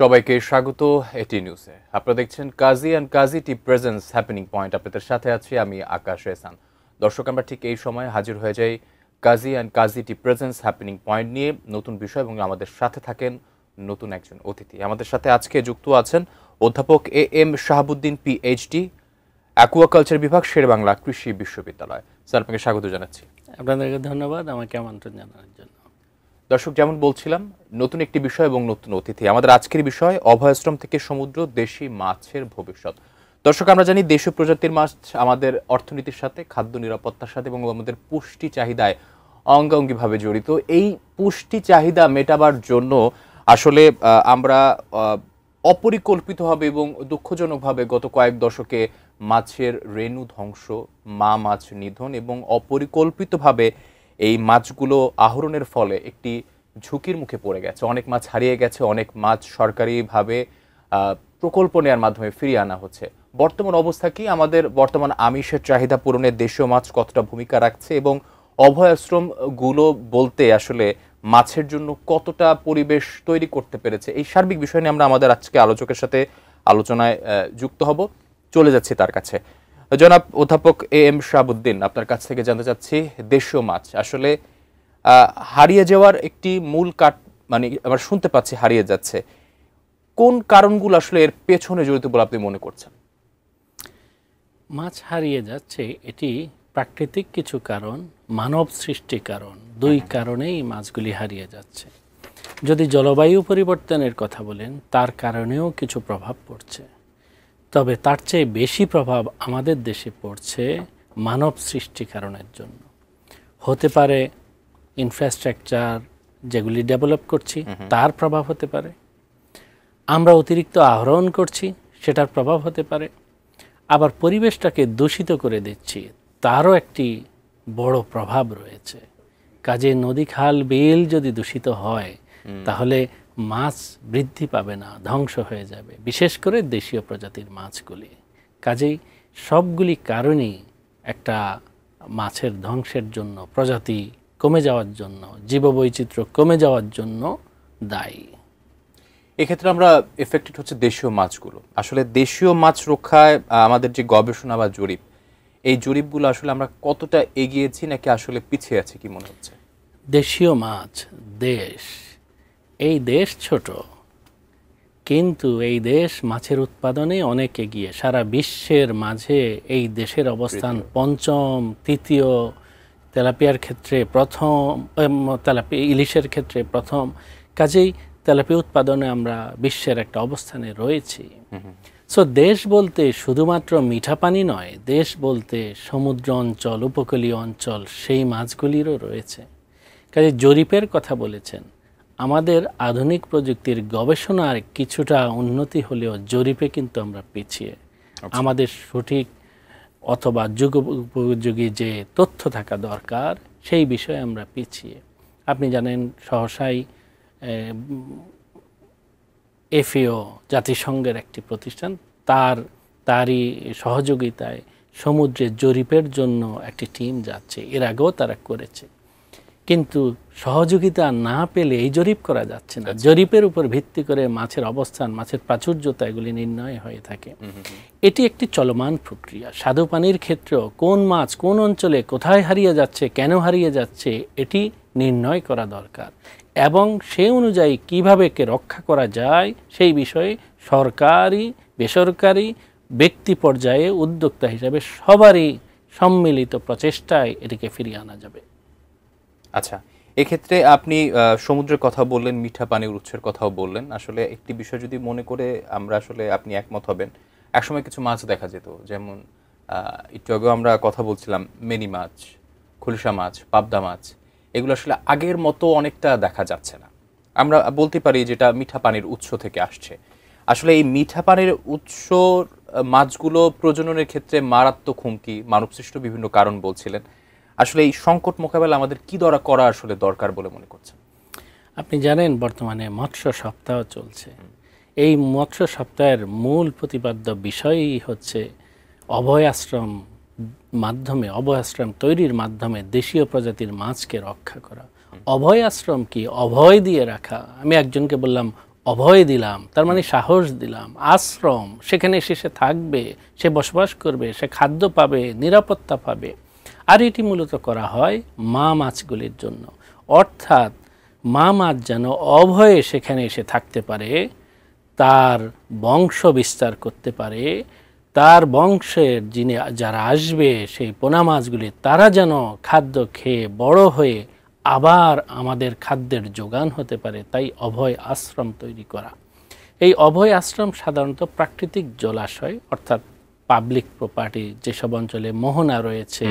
সবাইকে স্বাগত এটি নিউজে। আপনারা দেখছেন Kazi and Kazi tea presents happening point. আপনাদের সাথে আছি আমি আকাশ এহসান। দর্শক, আমরা ঠিক এই সময় হাজির হয়ে যাই Kazi and Kazi tea presents happening point নিয়ে নতুন বিষয়, এবং আমাদের সাথে থাকেন নতুন একজন অতিথি। আমাদের সাথে আজকে যুক্ত আছেন অধ্যাপক এম শাহাবুদ্দিন পিএইচডি, অ্যাকুয়াকালচার বিভাগ, শেরেবাংলা কৃষি বিশ্ববিদ্যালয়। স্যার, আপনাকে স্বাগত জানাচ্ছি। আপনাদেরকে ধন্যবাদ আমাকে আমন্ত্রণ জানানোর জন্য। দর্শক, যেমন বলছিলাম, নতুন একটি বিষয় এবং নতুন অতিথি। আমাদের আজকের বিষয় অভয়াশ্রম থেকে সমুদ্র, দেশি মাছের ভবিষ্যৎ। দর্শক, আমরা জানি দেশীয় প্রজাতির মাছ আমাদের অর্থনীতির সাথে, খাদ্য নিরাপত্তার সাথে এবং আমাদের পুষ্টি চাহিদায় অঙ্গাঙ্গিভাবে জড়িত। এই পুষ্টি চাহিদা মেটাবার জন্য আসলে আমরা অপরিকল্পিতভাবে এবং দুঃখজনকভাবে গত কয়েক দশকে মাছের রেণু ধ্বংস, মা মাছ নিধন এবং অপরিকল্পিতভাবে এই মাছগুলো আহরণের ফলে একটি ঝুঁকির মুখে পড়ে গেছে। অনেক মাছ হারিয়ে গেছে, অনেক মাছ সরকারিভাবে প্রকল্প নেওয়ার মাধ্যমে ফিরিয়ে আনা হচ্ছে। বর্তমান অবস্থা কি? আমাদের বর্তমান আমিষের চাহিদা পূরণে দেশীয় মাছ কতটা ভূমিকা রাখছে এবং অভয়াশ্রমগুলো বলতে আসলে মাছের জন্য কতটা পরিবেশ তৈরি করতে পেরেছে, এই সার্বিক বিষয় নিয়ে আমরা আমাদের আজকে আলোচকের সাথে আলোচনায় যুক্ত হব। চলে যাচ্ছি তার কাছে। জনাব অধ্যাপক এম শাহাবুদ্দিন, আপনার কাছ থেকে জানতে চাচ্ছি, দেশীয় মাছ আসলে হারিয়ে যাওয়ার একটি মূল মানে আমরা শুনতে পাচ্ছি হারিয়ে যাচ্ছে, কোন কারণগুলো আসলে এর পেছনে জড়িত বলে আপনি মনে করছেন? মাছ হারিয়ে যাচ্ছে এটি প্রাকৃতিক কিছু কারণ, মানব সৃষ্টি কারণ, দুই কারণেই মাছগুলি হারিয়ে যাচ্ছে। যদি জলবায়ু পরিবর্তনের কথা বলেন, তার কারণেও কিছু প্রভাব পড়ছে, তবে তার চেয়ে বেশি প্রভাব আমাদের দেশে পড়ছে মানব সৃষ্টি কারণের জন্য। হতে পারে ইনফ্রাস্ট্রাকচার যেগুলি ডেভেলপ করছি তার প্রভাব হতে পারে, আমরা অতিরিক্ত আহরণ করছি সেটার প্রভাব হতে পারে, আবার পরিবেশটাকে দূষিত করে দিচ্ছি তারও একটি বড় প্রভাব রয়েছে। কাজে নদী, খাল, বিল যদি দূষিত হয় তাহলে মাছ বৃদ্ধি পাবে না, ধ্বংস হয়ে যাবে, বিশেষ করে দেশীয় প্রজাতির মাছগুলি। কাজেই সবগুলি কারণেই একটা মাছের ধ্বংসের জন্য, প্রজাতি কমে যাওয়ার জন্য, জীববৈচিত্র্য কমে যাওয়ার জন্য দায়ী। এক্ষেত্রে আমরা এফেক্টেড হচ্ছে দেশীয় মাছগুলো। আসলে দেশীয় মাছ রক্ষায় আমাদের যে গবেষণা বা জরিপ, এই জরিপগুলো আসলে আমরা কতটা এগিয়েছি নাকি আসলে পিছিয়ে আছি, কি মনে হচ্ছে? দেশীয় মাছ, দেশ, এই দেশ ছোট, কিন্তু এই দেশ মাছের উৎপাদনে অনেক এগিয়ে। সারা বিশ্বের মাঝে এই দেশের অবস্থান পঞ্চম, তৃতীয়, তেলাপিয়ার ক্ষেত্রে প্রথম, ইলিশের ক্ষেত্রে প্রথম। কাজেই তেলাপিয়া উৎপাদনে আমরা বিশ্বের একটা অবস্থানে রয়েছি। সো দেশ বলতে শুধুমাত্র মিঠা পানি নয়, দেশ বলতে সমুদ্র অঞ্চল, উপকূলীয় অঞ্চল, সেই মাছগুলিরও রয়েছে। কাজে জরিপের কথা বলেছেন, আমাদের আধুনিক প্রযুক্তির গবেষণার কিছুটা উন্নতি হলেও জরিপে কিন্তু আমরা পিছিয়ে। আমাদের সঠিক অথবা যুগোপযোগী যে তথ্য থাকা দরকার সেই বিষয়ে আমরা পিছিয়ে। আপনি জানেন, সহসাই এফএও জাতিসংঘের একটি প্রতিষ্ঠান, তারই সহযোগিতায় সমুদ্রে জরিপের জন্য একটি টিম যাচ্ছে। এর আগেও তারা করেছে, কিন্তু সহযোগিতা না পেলে এই জরিপ করা যাচ্ছে না। জরিপের উপর ভিত্তি করে মাছের অবস্থান, মাছের প্রাচুর্যতা এগুলি নির্ণয় হয়ে থাকে। এটি একটি চলমান প্রক্রিয়া। স্বাদু পানির ক্ষেত্রেও কোন মাছ কোন অঞ্চলে কোথায় হারিয়ে যাচ্ছে, কেন হারিয়ে যাচ্ছে, এটি নির্ণয় করা দরকার, এবং সেই অনুযায়ী কীভাবে কে রক্ষা করা যায় সেই বিষয়ে সরকারি, বেসরকারি, ব্যক্তি পর্যায়ে উদ্যোক্তা হিসাবে সবারই সম্মিলিত প্রচেষ্টায় এটিকে ফিরিয়ে আনা যাবে। আচ্ছা, এক্ষেত্রে আপনি সমুদ্রের কথা বললেন, মিঠা পানির উৎসের কথাও বললেন। আসলে একটি বিষয় যদি মনে করে আমরা আসলে আপনি একমত হবেন, একসময় কিছু মাছ দেখা যেত, যেমন একটু আগেও আমরা কথা বলছিলাম মেনি মাছ, খুলসা মাছ, পাবদা মাছ, এগুলো আসলে আগের মতো অনেকটা দেখা যাচ্ছে না। আমরা বলতে পারি যেটা মিঠা পানির উৎস থেকে আসছে। আসলে এই মিঠা পানির উৎস মাছগুলো প্রজননের ক্ষেত্রে মারাত্মক হুমকি, মানবসৃষ্ট বিভিন্ন কারণ বলছিলেন। আসলে এই সংকট মোকাবেলা আমাদের কি করা আসলে দরকার বলে মনে করছেন? আপনি জানেন, বর্তমানে মৎস্য সপ্তাহ চলছে। এই মৎস্য সপ্তাহের মূল প্রতিপাদ্য বিষয়ই হচ্ছে অভয়াশ্রম তৈরির মাধ্যমে দেশীয় প্রজাতির মাছকে রক্ষা করা। অভয়াশ্রম কি? অভয় দিয়ে রাখা। আমি একজনকে বললাম, অভয় দিলাম, তার মানে সাহস দিলাম, আশ্রম, সেখানে এসে সে থাকবে, সে বসবাস করবে, সে খাদ্য পাবে, নিরাপত্তা পাবে। আর এটি মূলত করা হয় মা মাছগুলির জন্য, অর্থাৎ মা মাছ যেন অভয়ে সেখানে এসে থাকতে পারে, তার বংশ বিস্তার করতে পারে, তার বংশের যারা আসবে সেই পোনা মাছগুলি তারা যেন খাদ্য খেয়ে বড় হয়ে আবার আমাদের খাদ্যের যোগান হতে পারে। তাই অভয় আশ্রম তৈরি করা। এই অভয় আশ্রম সাধারণত প্রাকৃতিক জলাশয় অর্থাৎ পাবলিক প্রপার্টি, যেসব অঞ্চলে মোহনা রয়েছে,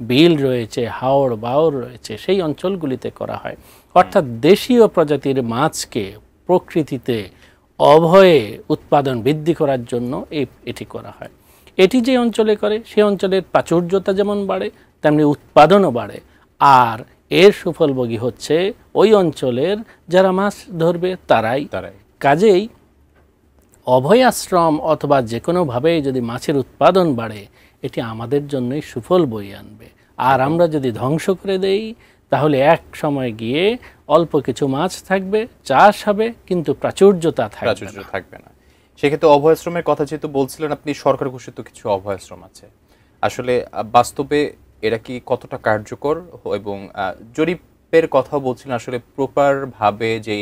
বিল রয়েছে, হাওড় বাওড় রয়েছে, সেই অঞ্চলগুলিতে করা হয়। অর্থাৎ দেশীয় প্রজাতির মাছকে প্রকৃতিতে অভয়ে উৎপাদন বৃদ্ধি করার জন্য এটি করা হয়। এটি যে অঞ্চলে করে সেই অঞ্চলের প্রাচুর্যতা যেমন বাড়ে তেমনি উৎপাদনও বাড়ে। আর এর সুফলভোগী হচ্ছে ওই অঞ্চলের যারা মাছ ধরবে তারাই। কাজেই অভয় আশ্রম অথবা যে কোনোভাবে যদি মাছের উৎপাদন বাড়ে এটি আমাদের জন্যই সুফল বয়ে আনবে। আর আমরা যদি ধ্বংস করে দেই তাহলে এক সময় গিয়ে অল্প কিছু মাছ থাকবে, চাষ হবে, কিন্তু প্রাচুর্যতা থাকবে না। সেক্ষেত্রে অভয় আশ্রমের কথা যেহেতু বলছিলেন আপনি, সরকার ঘোষিত কিছু অভয় আশ্রম আছে, আসলে বাস্তবে এরা কি কতটা কার্যকর? এবং জরিপের কথা বলছিলেন, আসলে প্রপার ভাবে যে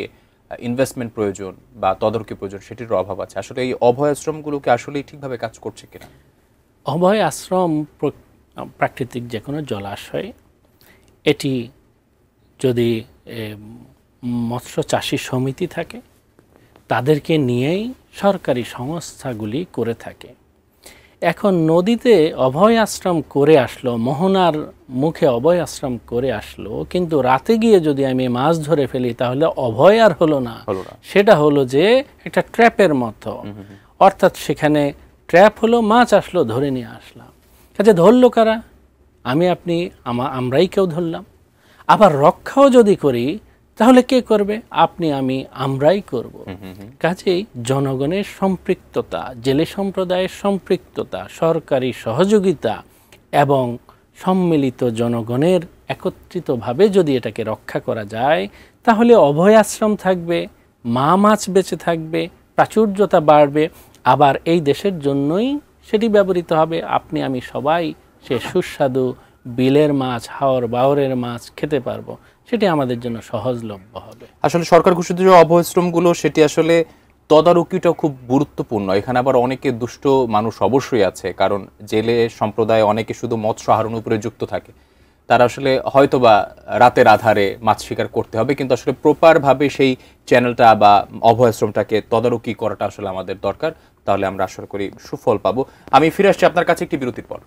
ইনভেস্টমেন্ট প্রয়োজন বা তদারকি প্রয়োজন সেটির অভাব আছে। আসলে এই অভয় আশ্রমগুলোকে আসলে ঠিকভাবে কাজ করছে কিনা? অভয় আশ্রম প্রাকৃতিক যে কোনো জলাশয়, এটি যদি মৎস্য চাষী সমিতি থাকে তাদেরকে নিয়েই সরকারি সংস্থাগুলি করে থাকে। এখন নদীতে অভয় আশ্রম করে আসলো, মোহনার মুখে অভয় আশ্রম করে আসলো, কিন্তু রাতে গিয়ে যদি আমি মাছ ধরে ফেলি তাহলে অভয় আর হলো না, সেটা হলো যে একটা ট্র্যাপের মতো। অর্থাৎ সেখানে ট্র্যাপ হলো, মাছ আসলো, ধরে নিয়ে আসলাম। কাজে ধরলো কারা? আমরাই কেউ ধরলাম। আবার রক্ষাও যদি করি তাহলে কে করবে? আপনি, আমি, আমরাই করব। কাজেই জনগণের সম্পৃক্ততা, জেলে সম্প্রদায়ের সম্পৃক্ততা, সরকারি সহযোগিতা এবং সম্মিলিত জনগণের একত্রিতভাবে যদি এটাকে রক্ষা করা যায় তাহলে অভয় আশ্রম থাকবে, মা মাছ বেঁচে থাকবে, প্রাচুর্যতা বাড়বে, আবার এই দেশের জন্যই সেটি ব্যবহৃত হবে। আপনি, আমি সবাই সে সুস্বাদু বিলের মাছ, হাওড় বাওড়ের মাছ খেতে পারবো, সেটি আমাদের জন্য সহজলভ্য হবে। আসলে সরকার ঘোষিত যে অভয় আশ্রমগুলো সেটি আসলে তদারকিটা খুব গুরুত্বপূর্ণ। এখানে আবার অনেকে দুষ্ট মানুষ অবশ্যই আছে, কারণ জেলে সম্প্রদায় অনেকে শুধু মৎস্য আহরণের উপরে যুক্ত থাকে। তারা আসলে হয়তোবা রাতের আধারে মাছ শিকার করতে হবে, কিন্তু আসলে প্রপারভাবে সেই চ্যানেলটা বা অভয় আশ্রমটাকে তদারকি করাটা আসলে আমাদের দরকার। তাহলে আমরা আশা করি সুফল পাবো। আমি ফিরে আসছি আপনার কাছে একটি বিরতির পর।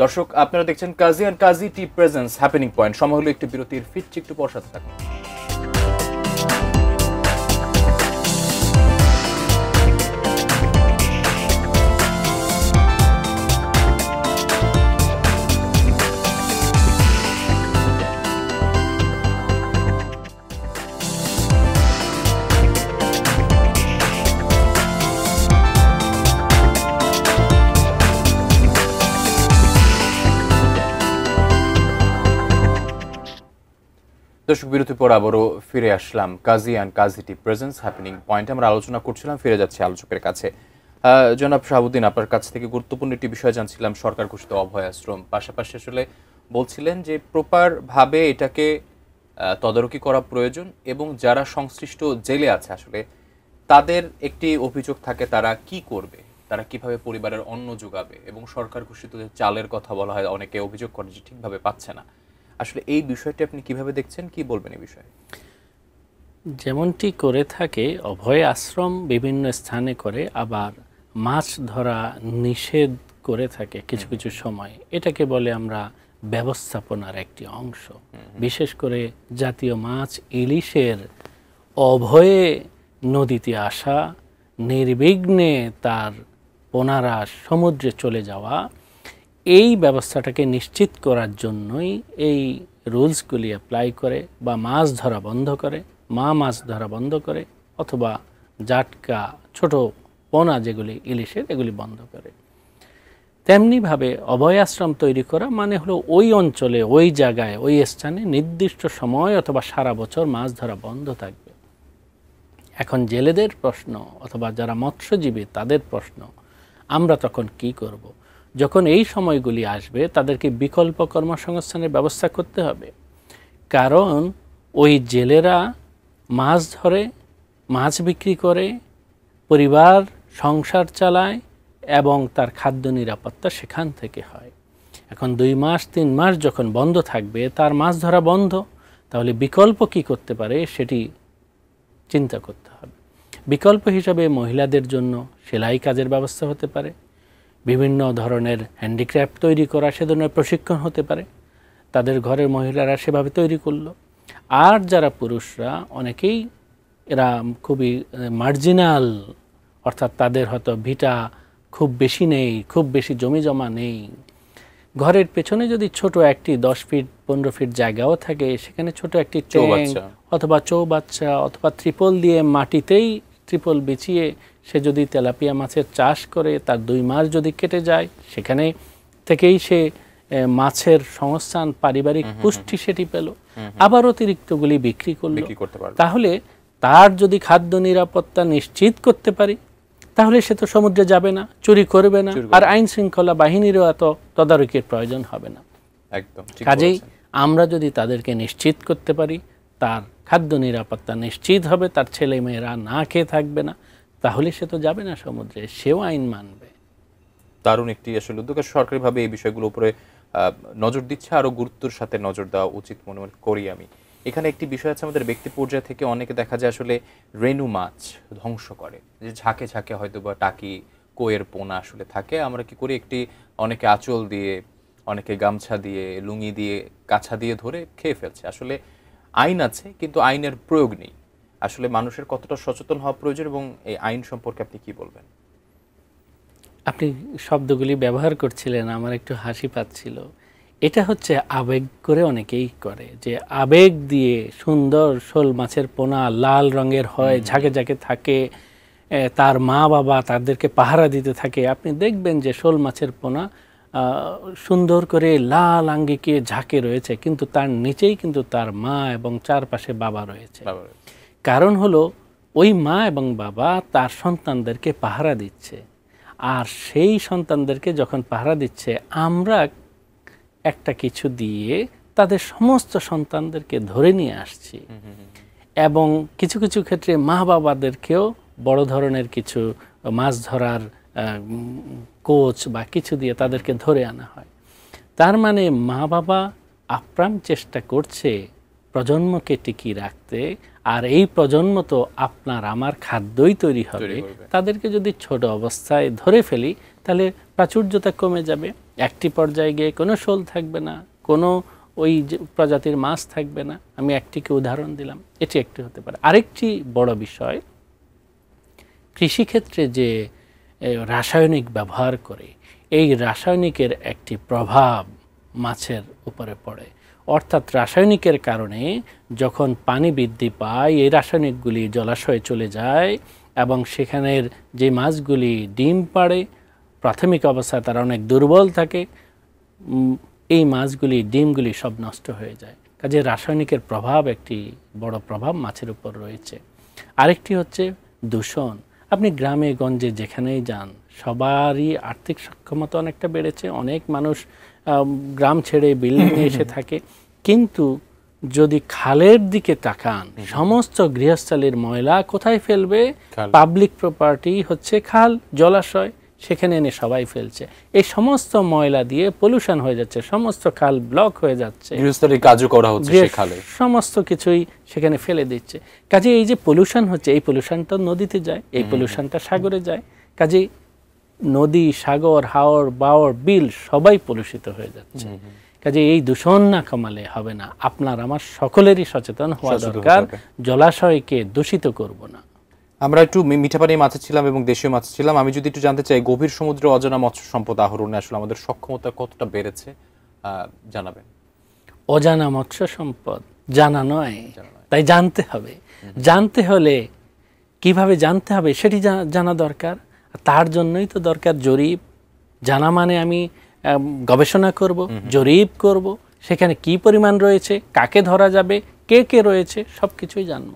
দর্শক, আপনারা দেখছেন Kazi and Kazi tea presents happening point. সময় হলো একটি বিরতির, ফিরছি একটু পর, সাথে থাকুন। দর্শক, বিরতির পর আবারও ফিরে আসলাম Kazi and Kazi tea presents happening point. আমরা আলোচনা করছিলাম, ফিরে যাচ্ছি আলোচকের কাছে। জনাব শাহাবুদ্দিন, আপনার কাছ থেকে গুরুত্বপূর্ণ একটি বিষয় জানছিলাম, সরকার ঘোষিত অভয় আশ্রম। পাশাপাশি আসলে বলছিলেন যে প্রপার ভাবে এটাকে তদারকি করা প্রয়োজন, এবং যারা সংশ্লিষ্ট জেলে আছে আসলে তাদের একটি অভিযোগ থাকে, তারা কি করবে, তারা কিভাবে পরিবারের অন্ন যোগাবে, এবং সরকার ঘোষিত যে চালের কথা বলা হয় অনেকে অভিযোগ করে যে ঠিকভাবে পাচ্ছে না। আসলে এই বিষয়টি আপনি কিভাবে দেখছেন, কি বলবেন এই বিষয়ে? যেমনটি করে থাকে অভয় আশ্রম বিভিন্ন স্থানে করে, আবার মাছ ধরা নিষেধ করে থাকে কিছু কিছু সময়। এটাকে বলে আমরা ব্যবস্থাপনার একটি অংশ। বিশেষ করে জাতীয় মাছ ইলিশের অভয়ে নদীতে আসা, নির্বিঘ্নে তার পোনারা সমুদ্রে চলে যাওয়া, এই ব্যবস্থাটাকে নিশ্চিত করার জন্যই এই রুলসগুলি অ্যাপ্লাই করে, বা মাছ ধরা বন্ধ করে, মাছ ধরা বন্ধ করে, অথবা জাটকা, ছোট পোনা যেগুলি ইলিশের, এগুলি বন্ধ করে। তেমনিভাবে অভয় আশ্রম তৈরি করা মানে হলো ওই অঞ্চলে, ওই জায়গায়, ওই স্থানে নির্দিষ্ট সময় অথবা সারা বছর মাছ ধরা বন্ধ থাকবে। এখন জেলেদের প্রশ্ন অথবা যারা মৎস্যজীবী তাদের প্রশ্ন, আমরা তখন কি করব? যখন এই সময়গুলি আসবে তাদেরকে বিকল্প কর্মসংস্থানের ব্যবস্থা করতে হবে। কারণ ওই জেলেরা মাছ ধরে, মাছ বিক্রি করে, পরিবার সংসার চালায় এবং তার খাদ্য নিরাপত্তা সেখান থেকে হয়। এখন 2 মাস 3 মাস যখন বন্ধ থাকবে, তার মাছ ধরা বন্ধ, তাহলে বিকল্প কি করতে পারে সেটি চিন্তা করতে হবে। বিকল্প হিসাবে মহিলাদের জন্য সেলাই কাজের ব্যবস্থা হতে পারে, বিভিন্ন ধরনের হ্যান্ডিক্রাফট তৈরি করা সে ধরনের প্রশিক্ষণ হতে পারে, তাদের ঘরের মহিলারা সেভাবে তৈরি করলো। আর যারা পুরুষরা অনেকেই এরা খুবই মার্জিনাল, অর্থাৎ তাদের হয়তো ভিটা খুব বেশি নেই, খুব বেশি জমি জমা নেই, ঘরের পেছনে যদি ছোট একটি 10 ফিট 15 ফিট জায়গাও থাকে, সেখানে ছোট একটি ট্যাঙ্ক অথবা চৌবাচ্চা অথবা ত্রিপল দিয়ে মাটিতেই ত্রিপল বিছিয়ে সে যদি তেলাপিয়া মাছের চাষ করে, তার 2 মাস যদি কেটে যায়, সেখানে থেকেই সে মাছের সংস্থান, পারিবারিক পুষ্টি সেটি পেল, আবার অতিরিক্তগুলি বিক্রি করলো, তাহলে তার যদি খাদ্য নিরাপত্তা নিশ্চিত করতে পারি, তাহলে সে তো সমুদ্রে যাবে না, চুরি করবে না, আর আইন শৃঙ্খলা বাহিনীরও এত তদারকির প্রয়োজন হবে না। একদম। কাজেই আমরা যদি তাদেরকে নিশ্চিত করতে পারি তার খাদ্য নিরাপত্তা নিশ্চিত হবে, তার ছেলে মেয়েরা না খেয়ে থাকবে না, তাহলে সে তো যাবে না সমুদ্রে, সেও আইন মানবে। দারুণ একটি আসলে উদ্যোগ। সরকারিভাবে এই বিষয়গুলোর উপরে নজর দিচ্ছে, আরও গুরুত্বের সাথে নজর দেওয়া উচিত মনে করি আমি। এখানে একটি বিষয় আছে, আমাদের ব্যক্তি পর্যায় থেকে অনেকে দেখা যায় আসলে রেণু মাছ ধ্বংস করে, যে ঝাঁকে ঝাঁকে হয়তো বা টাকি, কোয়ের পোনা আসলে থাকে, আমরা কি করি একটি অনেকে আঁচল দিয়ে, অনেকে গামছা দিয়ে, লুঙ্গি দিয়ে, কাছা দিয়ে ধরে খেয়ে ফেলছে। আসলে আইন আছে কিন্তু আইনের প্রয়োগ নেই। আসলে মানুষের কতটা সচেতন হওয়া প্রয়োজন এবং এই আইন সম্পর্কে আপনি কি বলবেন? আপনি শব্দগুলি ব্যবহার করছিলেন, আমার একটু হাসি পাচ্ছিল। এটা হচ্ছে আবেগ করে অনেকেই করে, যে আবেগ দিয়ে সুন্দর শোল মাছের পোনা লাল রঙের হয়, ঝাঁকে ঝাঁকে থাকে, তার মা বাবা তাদেরকে পাহারা দিতে থাকে। আপনি দেখবেন যে শোল মাছের পোনা সুন্দর করে লাল আঙ্গিকে ঝাঁকে রয়েছে, কিন্তু তার নিচেই কিন্তু তার মা এবং চারপাশে বাবা রয়েছে। কারণ হলো ওই মা এবং বাবা তার সন্তানদেরকে পাহারা দিচ্ছে, আর সেই সন্তানদেরকে যখন পাহারা দিচ্ছে, আমরা একটা কিছু দিয়ে তাদের সমস্ত সন্তানদেরকে ধরে নিয়ে আসছি, এবং কিছু কিছু ক্ষেত্রে মা বাবাদেরকেও বড় ধরনের কিছু মাছ ধরার কোচ বা কিছু দিয়ে তাদেরকে ধরে আনা হয়। তার মানে মা বাবা আপ্রাণ চেষ্টা করছে প্রজন্মকে টিকিয়ে রাখতে, আর এই প্রজন্ম তো আপনার আমার খাদ্যই তৈরি হবে। তাদেরকে যদি ছোট অবস্থায় ধরে ফেলি, তাহলে প্রাচুর্যতা কমে যাবে, একটি পর্যায়ে গিয়ে কোনো শোল থাকবে না, কোনো ওই প্রজাতির মাছ থাকবে না। আমি একটিকে উদাহরণ দিলাম, এটি একটি হতে পারে। আরেকটি বড় বিষয়, কৃষিক্ষেত্রে যে রাসায়নিক ব্যবহার করে, এই রাসায়নিকের একটি প্রভাব মাছের উপরে পড়ে। অর্থাৎ রাসায়নিকের কারণে যখন পানি বৃদ্ধি পায়, এই রাসায়নিকগুলি জলাশয়ে চলে যায় এবং সেখানের যে মাছগুলি ডিম পাড়ে, প্রাথমিক অবস্থায় তারা অনেক দুর্বল থাকে, এই মাছগুলি ডিমগুলি সব নষ্ট হয়ে যায়। কাজে রাসায়নিকের প্রভাব একটি বড় প্রভাব মাছের উপর রয়েছে। আরেকটি হচ্ছে দূষণ। আপনি গ্রামে গঞ্জে যেখানেই যান, সবারই আর্থিক সক্ষমতা অনেকটা বেড়েছে, অনেক মানুষ গ্রাম ছেড়ে বিল্ডিংয়ে এসে থাকে, কিন্তু যদি খালের দিকে তাকান, সমস্ত গৃহস্থালির ময়লা কোথায় ফেলবে? পাবলিক প্রপার্টি হচ্ছে খাল, জলাশয়, সেখানে এনে সবাই ফেলছে। এই সমস্ত ময়লা দিয়ে পলিউশন হয়ে যাচ্ছে, সমস্ত খাল ব্লক হয়ে যাচ্ছে, গৃহস্থলী কাজও করা হচ্ছে, খালে সমস্ত কিছুই সেখানে ফেলে দিচ্ছে। কাজে এই যে পলিউশন হচ্ছে, এই পলিউশনটা নদীতে যায়, এই পলিউশনটা সাগরে যায়। কাজে নদী, সাগর, হাওর, বাওর, বিল সবাই পলিউষিত হয়ে যাচ্ছে। কাজে এই দূষণ না কমালে হবে না, আপনার আমার সকলেরই সচেতন হওয়া দরকার, জলাশয়কে দূষিত করব না। আমরা একটু মিঠাপানি মাছে ছিলাম এবং দেশীয় মাছ ছিলাম। আমি যদি একটু জানতে চাই, গভীর সমুদ্রে অজানা মৎস্য সম্পদ আহরণে আসলে আমাদের সক্ষমতা কতটা বেড়েছে জানাবেন। অজানা মৎস্য সম্পদ জানা নয়, তাই জানতে হবে। জানতে হলে কিভাবে জানতে হবে সেটি জানা দরকার। তার জন্যই তো দরকার জরিপ। জানা মানে আমি গবেষণা করব, জরিপ করব, সেখানে কি পরিমাণ রয়েছে, কাকে ধরা যাবে, কে কে রয়েছে, সব কিছুই জানব।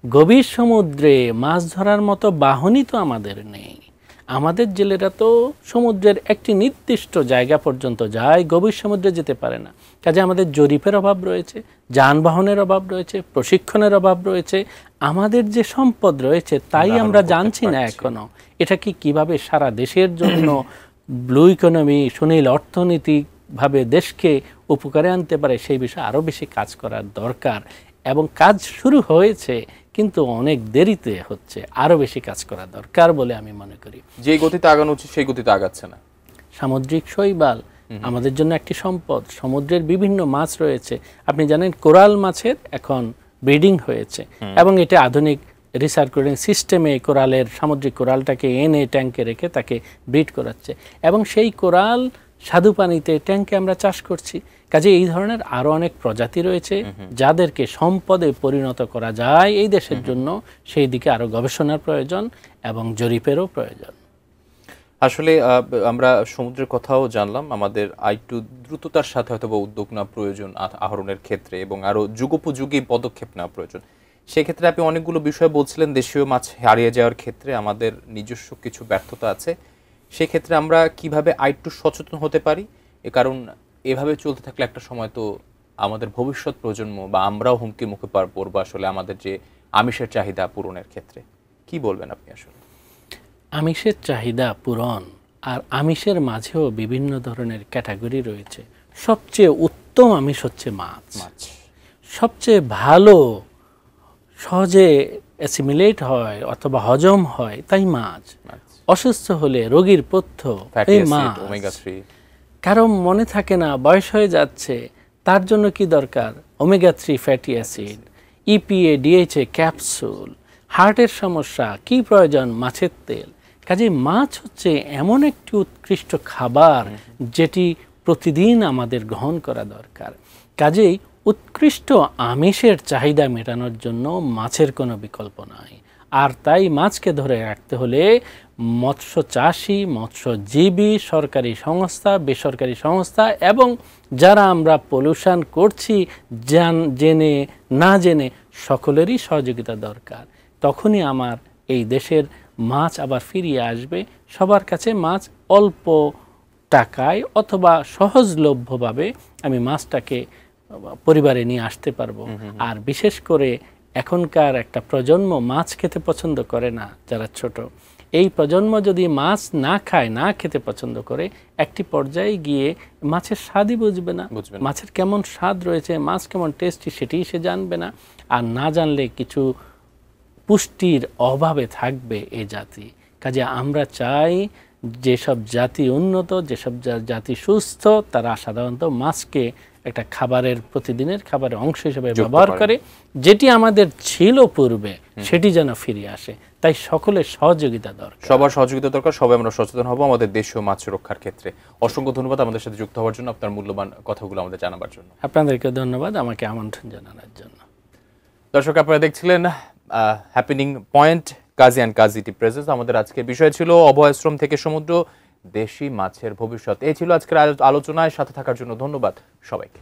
গভীর সমুদ্রে মাছ ধরার মতো বাহনই তো আমাদের নেই। আমাদের জেলেরা তো সমুদ্রের একটি নির্দিষ্ট জায়গা পর্যন্ত যায়, গভীর সমুদ্রে যেতে পারে না। কাজে আমাদের জরিপের অভাব রয়েছে, যানবাহনের অভাব রয়েছে, প্রশিক্ষণের অভাব রয়েছে। আমাদের যে সম্পদ রয়েছে তাই আমরা জানছি না এখনো এটা কি কিভাবে সারা দেশের জন্য ব্লু ইকোনমি, সুনীল অর্থনীতিভাবে দেশকে উপকারে আনতে পারে, সেই বিষয়ে আরও বেশি কাজ করার দরকার। এবং কাজ শুরু হয়েছে কিন্তু অনেক দেরিতে হচ্ছে, আরও বেশি কাজ করা দরকার বলে আমি মনে করি। যে গতিতে আগানো উচিত সেই গতিতে আগাচ্ছে না। সামুদ্রিক শৈবাল আমাদের জন্য একটি সম্পদ। সমুদ্রের বিভিন্ন মাছ রয়েছে, আপনি জানেন কোরাল মাছের এখন ব্রিডিং হয়েছে এবং এটা আধুনিক রিসার্কুলেটিং সিস্টেমে কোরালের, সামুদ্রিক কোরালটাকে এনে ট্যাঙ্কে রেখে তাকে ব্রিড করাচ্ছে এবং সেই কোরাল স্বাদু পানিতে ট্যাঙ্কে আমরা চাষ করছি। কাজে এই ধরনের আরও অনেক প্রজাতি রয়েছে যাদেরকে সম্পদে পরিণত করা যায় এই দেশের জন্য, সেই দিকে আরও গবেষণার প্রয়োজন এবং জরিপেরও প্রয়োজন। আসলে আমরা সমুদ্রের কথাও জানলাম, আমাদের আরেকটু দ্রুততার সাথে হয়তো উদ্যোগ নেওয়া প্রয়োজন আহরণের ক্ষেত্রে এবং আরও যুগোপযোগী পদক্ষেপ নেওয়া প্রয়োজন। সেক্ষেত্রে আপনি অনেকগুলো বিষয় বলছিলেন, দেশীয় মাছ হারিয়ে যাওয়ার ক্ষেত্রে আমাদের নিজস্ব কিছু ব্যর্থতা আছে। সেক্ষেত্রে আমরা কিভাবে আরেকটু সচেতন হতে পারি, কারণ এভাবে চলতে থাকলে একটা সময় তো আমাদের ভবিষ্যৎ প্রজন্ম বা আমরাও হুমকির মুখে পড়বো আসলে আমাদের যে আমিষের চাহিদা পূরণের ক্ষেত্রে। কি বলবেন আপনি? আসলে আমিষের চাহিদা পূরণ আর আমিষের মাঝেও বিভিন্ন ধরনের ক্যাটাগরি রয়েছে। সবচেয়ে উত্তম আমিষ হচ্ছে মাছ। সবচেয়ে ভালো, সহজে অ্যাসিমিলেট হয় অথবা হজম হয় তাই মাছ। অসুস্থ হলে রোগীর পথ্য এই মাছ। কারণ মনে থাকে না বয়স হয়ে যাচ্ছে, তার জন্য কি দরকার? Omega 3 fatty acid, EPA, DHA capsule. হার্টের সমস্যা কি প্রয়োজন? মাছের তেল। কাজে মাছ হচ্ছে এমন একটি উৎকৃষ্ট খাবার যেটি প্রতিদিন আমাদের গ্রহণ করা দরকার। কাজেই উৎকৃষ্ট আমিষের চাহিদা মেটানোর জন্য মাছের কোনো বিকল্প নাই। আর তাই মাছকে ধরে রাখতে হলে মৎস্য চাষী, মৎস্যজীবী, সরকারি সংস্থা, বেসরকারি সংস্থা এবং যারা আমরা পলিউশন করছি জেনে না জেনে সকলেরই সহযোগিতা দরকার। তখনই আমার এই দেশের মাছ আবার ফিরিয়ে আসবে। সবার কাছে মাছ অল্প টাকায় অথবা সহজলভ্যভাবে আমি মাছটাকে পরিবারে নিয়ে আসতে পারবো। আর বিশেষ করে এখনকার একটা প্রজন্ম মাছ খেতে পছন্দ করে না, যারা ছোট, এই প্রজন্ম যদি মাছ না খায়, না খেতে পছন্দ করে, একটি পর্যায়ে গিয়ে মাছের স্বাদই বুঝবে না। মাছের কেমন স্বাদ রয়েছে, মাছ কেমন টেস্টি সেটি সে জানবে না। আর না জানলে কিছু পুষ্টির অভাবে থাকবে এই জাতি। কাজে আমরা চাই যেসব জাতি উন্নত, যেসব জাতি সুস্থ, তারা সাধারণত মাছকে একটা খাবারের, প্রতিদিনের খাবারের অংশ হিসেবে ব্যবহার করে। যেটি আমাদের ছিল পূর্বে সেটি যেন ফিরে আসে। তাই সকলের সহযোগিতা দরকার, সবার সহযোগিতা দরকার। সবাই আমরা সচেতন হব আমাদের দেশীয় মাছ রক্ষার ক্ষেত্রে। অসংখ্য ধন্যবাদ আমাদের সাথে যুক্ত হওয়ার জন্য, আপনার মূল্যবান কথাগুলো আমাদের জানাবার জন্য। আপনাদেরকে ধন্যবাদ আমাকে আমন্ত্রণ জানানোর জন্য। দর্শক, আপনারা দেখছিলেন happening point, Kazi and Kazi tea presence. আমাদের আজকের বিষয় ছিল অভয়াশ্রম থেকে সমুদ্র, দেশি মাছের ভবিষ্যৎ। এই ছিল আজকের আলোচনায়। সাথে থাকার জন্য ধন্যবাদ সবাইকে।